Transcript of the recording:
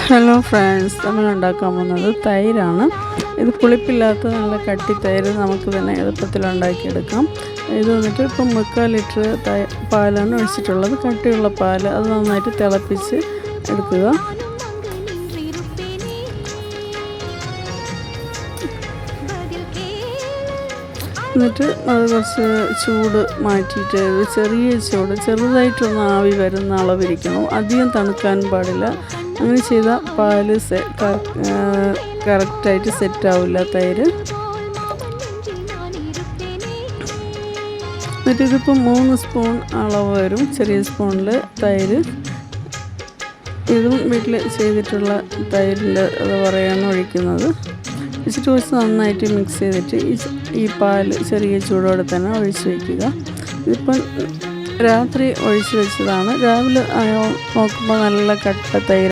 Hello friends, നമ്മൾ ഉണ്ടാക്കാൻ പോകുന്നത് തൈരാണ്. ഇത് പുളിപ്പില്ലാത്ത നല്ല കട്ടി തൈര് നമുക്ക് തന്നെ എളുപ്പത്തിൽ ഉണ്ടാക്കിയെടുക്കാം. ഇത് വന്നിട്ട് ഇപ്പം 3/4 ലിറ്റർ പാലാണ് ഒഴിച്ചിട്ടുള്ളത്. കട്ടിയുള്ള പാൽ അത് നന്നായിട്ട് തിളപ്പിച്ച് എടുക്കുക. എന്നിട്ട് അത് കുറച്ച് ചൂട് മാറ്റിയിട്ട് ചെറിയ ചെറുതായിട്ടൊന്ന് ആവി വരുന്ന അളവിരിക്കണം. അധികം തണുക്കാൻ പാടില്ല. അങ്ങനെ ചെയ്താൽ പാല് കറക്റ്റായിട്ട് സെറ്റാവില്ല തൈര്. എന്നിട്ട് ഇതിപ്പോൾ 3 സ്പൂൺ അളവ് വരും ചെറിയ സ്പൂണിൽ തൈര്. ഇതും വീട്ടിൽ ചെയ്തിട്ടുള്ള തൈരിൻ്റെ പറയാണ് ഒഴിക്കുന്നത്. വെച്ചിട്ട് കുറച്ച് നന്നായിട്ട് മിക്സ് ചെയ്തിട്ട് ഈ പാല് ചെറിയ ചൂടോടെ തന്നെ ഒഴിച്ച് വയ്ക്കുക. ഇതിപ്പം രാത്രി ഒഴിച്ച് വെച്ചതാണ്. രാവിലെ നോക്കുമ്പോൾ നല്ല കട്ട തൈര്